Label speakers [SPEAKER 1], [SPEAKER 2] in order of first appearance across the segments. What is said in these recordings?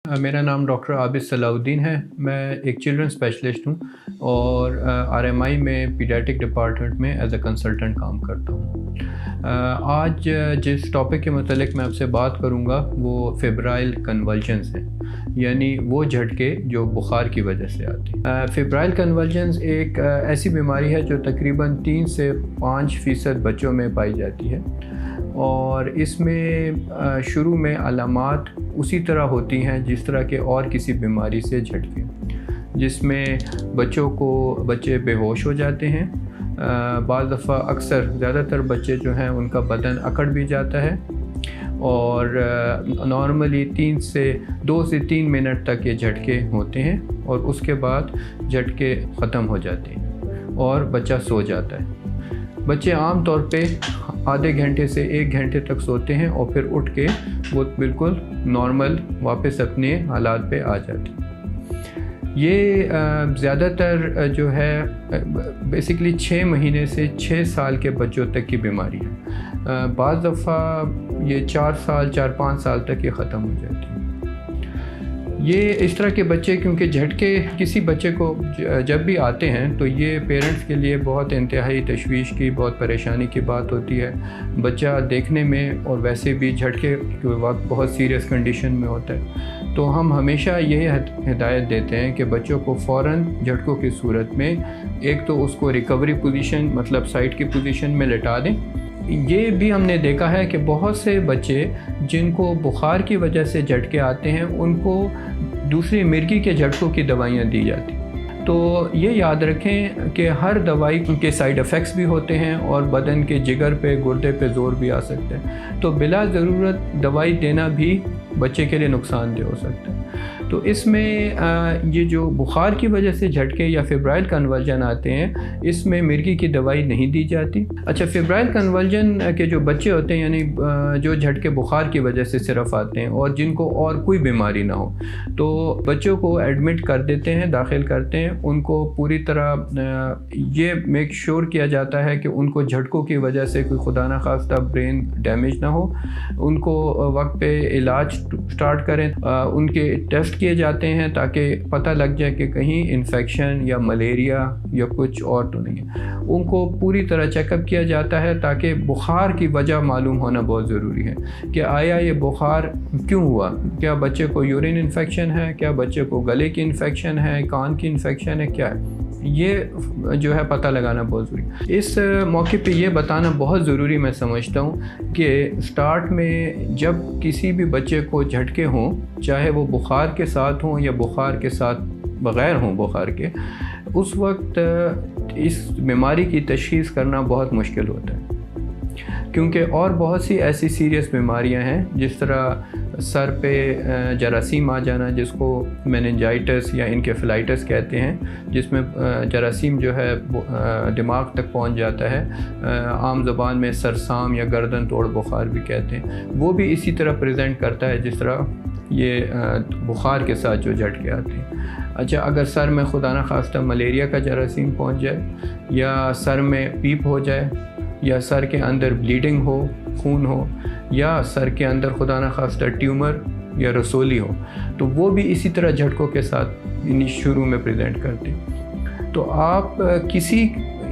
[SPEAKER 1] मेरा नाम डॉक्टर आबिद सलाउद्दीन है। मैं एक चिल्ड्रन स्पेशलिस्ट हूँ और आरएमआई में पीडियाट्रिक डिपार्टमेंट में एज अ कंसल्टेंट काम करता हूँ। आज जिस टॉपिक के मतलब मैं आपसे बात करूँगा वो फेब्राइल कन्वल्जन्स हैं, यानी वो झटके जो बुखार की वजह से आते हैं। फेब्राइल कन्वल्जन्स एक ऐसी बीमारी है जो तकरीबन 3 से 5% बच्चों में पाई जाती है और इसमें शुरू में अलामात उसी तरह होती हैं जिस तरह के और किसी बीमारी से झटके, जिसमें बच्चे बेहोश हो जाते हैं। बाज़ दफ़ा अक्सर ज़्यादातर बच्चे जो हैं उनका बदन अकड़ भी जाता है और नॉर्मली 2 से 3 मिनट तक ये झटके होते हैं और उसके बाद झटके ख़त्म हो जाते हैं और बच्चा सो जाता है। बच्चे आम तौर पे आधे घंटे से 1 घंटे तक सोते हैं और फिर उठ के वो बिल्कुल नॉर्मल वापस अपने हालात पे आ जाते हैं। ये ज़्यादातर जो है बेसिकली 6 महीने से 6 साल के बच्चों तक की बीमारी है। बाज़ दफ़ा ये 4-5 साल तक ये ख़त्म हो जाती है। ये इस तरह के बच्चे, क्योंकि झटके किसी बच्चे को जब भी आते हैं तो ये पेरेंट्स के लिए बहुत इंतहाई तशवीश की, बहुत परेशानी की बात होती है। बच्चा देखने में और वैसे भी झटके के वक्त बहुत सीरियस कंडीशन में होता है, तो हम हमेशा यही हिदायत देते हैं कि बच्चों को फ़ौरन झटकों की सूरत में एक तो उसको रिकवरी पोजीशन मतलब साइड की पोजीशन में लेटा दें। ये भी हमने देखा है कि बहुत से बच्चे जिनको बुखार की वजह से झटके आते हैं उनको दूसरी मिर्गी के झटकों की दवाइयाँ दी जाती। तो ये याद रखें कि हर दवाई के साइड इफ़ेक्ट्स भी होते हैं और बदन के जिगर पे, गुर्दे पे ज़ोर भी आ सकता है, तो बिला ज़रूरत दवाई देना भी बच्चे के लिए नुकसानदेह हो सकता है। तो इसमें ये जो बुखार की वजह से झटके या फेब्राइल कन्वल्जन आते हैं, इसमें मिर्गी की दवाई नहीं दी जाती। अच्छा, फेब्राइल कन्वल्जन के जो बच्चे होते हैं, यानी जो झटके बुखार की वजह से सिर्फ आते हैं और जिनको और कोई बीमारी ना हो, तो बच्चों को एडमिट कर देते हैं, दाखिल करते हैं। उनको पूरी तरह ये मेक श्योर किया जाता है कि उनको झटकों की वजह से कोई खुदा न खास्ता ब्रेन डैमेज ना हो। उनको वक्त पे इलाज स्टार्ट करें, उनके टेस्ट किए जाते हैं ताकि पता लग जाए कि कहीं इन्फेक्शन या मलेरिया या कुछ और तो नहीं है। उनको पूरी तरह चेकअप किया जाता है ताकि बुखार की वजह मालूम होना बहुत ज़रूरी है कि आया ये बुखार क्यों हुआ, क्या बच्चे को यूरिन इन्फेक्शन है, क्या बच्चे को गले की इन्फेक्शन है, कान की इन्फेक्शन है, क्या है, ये जो है पता लगाना बहुत ज़रूरी है। इस मौके पे ये बताना बहुत ज़रूरी मैं समझता हूँ कि स्टार्ट में जब किसी भी बच्चे को झटके हों, चाहे वो बुखार के साथ हों या बुखार के साथ बग़ैर हों बुखार के, उस वक्त इस बीमारी की तशख़ीस करना बहुत मुश्किल होता है, क्योंकि और बहुत सी ऐसी सीरियस बीमारियां हैं, जिस तरह सर पे जरासीम आ जाना, जिसको मेनिंजाइटिस या इनकेफेलाइटिस कहते हैं, जिसमें जरासीम जो है दिमाग तक पहुंच जाता है। आम ज़बान में सरसाम या गर्दन तोड़ बुखार भी कहते हैं। वो भी इसी तरह प्रेजेंट करता है जिस तरह ये बुखार के साथ जो झटके आते हैं। अच्छा, अगर सर में खुदा न खास्ता मलेरिया का जरासीम पहुंच जाए या सर में पीप हो जाए या सर के अंदर ब्लीडिंग हो, खून हो, या सर के अंदर खुदा न खास्ता ट्यूमर या रसोली हो, तो वो भी इसी तरह झटकों के साथ शुरू में प्रेजेंट करते हैं। तो आप किसी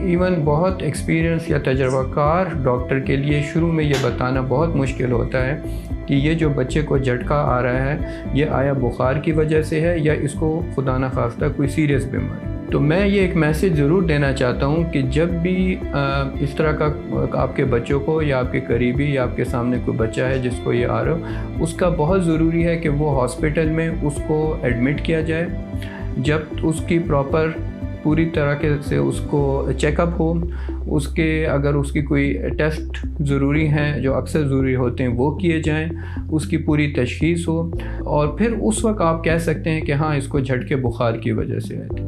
[SPEAKER 1] इवन बहुत एक्सपीरियंस या तजर्बाकार डॉक्टर के लिए शुरू में ये बताना बहुत मुश्किल होता है कि ये जो बच्चे को झटका आ रहा है, ये आया बुखार की वजह से है या इसको खुदा न खास्ता कोई सीरियस बीमारी। तो मैं ये एक मैसेज ज़रूर देना चाहता हूँ कि जब भी इस तरह का आपके बच्चों को या आपके करीबी या आपके सामने कोई बच्चा है जिसको ये आ रहा हो, उसका बहुत ज़रूरी है कि वो हॉस्पिटल में उसको एडमिट किया जाए। जब उसकी प्रॉपर पूरी तरह से उसको चेकअप हो, उसके अगर उसकी कोई टेस्ट ज़रूरी हैं जो अक्सर ज़रूरी होते हैं वो किए जाएं, उसकी पूरी तशख़ीस हो और फिर उस वक्त आप कह सकते हैं कि हाँ, इसको झटके बुखार की वजह से आए थे।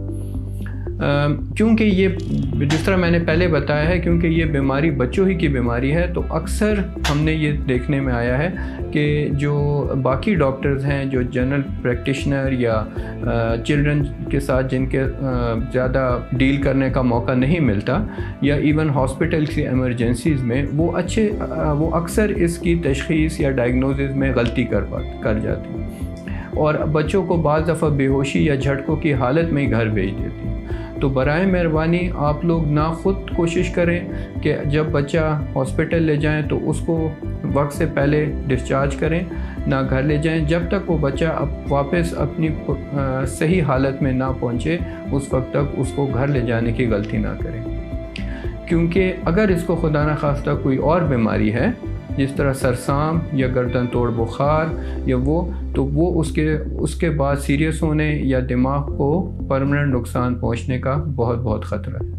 [SPEAKER 1] क्योंकि ये जिस तरह मैंने पहले बताया है, क्योंकि ये बीमारी बच्चों ही की बीमारी है, तो अक्सर हमने ये देखने में आया है कि जो बाकी डॉक्टर्स हैं, जो जनरल प्रैक्टिशनर या चिल्ड्रन के साथ जिनके ज़्यादा डील करने का मौका नहीं मिलता, या इवन हॉस्पिटल की एमरजेंसीज़ में, वो अक्सर इसकी तशख़ीस या डायग्नोसिस में गलती कर जाते हैं اور بچوں کو بعض دفعہ بے ہوشی یا جھٹکوں کی حالت میں ہی گھر بھیج دیتی ہیں۔ تو برائے مہربانی آپ لوگ نہ خود کوشش کریں کہ جب بچہ ہاسپٹل لے جائیں تو اس کو وقت سے پہلے ڈسچارج کریں، نہ گھر لے جائیں جب تک وہ بچہ واپس اپنی صحیح حالت میں نہ پہنچے، اس وقت تک اس کو گھر لے جانے کی غلطی نہ کریں، کیونکہ اگر اس کو خدا نخواستہ کوئی اور بیماری ہے جس طرح سرسام یا گردن توڑ بخار یا تو وہ اس کے بعد سیریس ہونے یا دماغ کو پرماننٹ نقصان پہنچنے کا بہت خطرہ ہے۔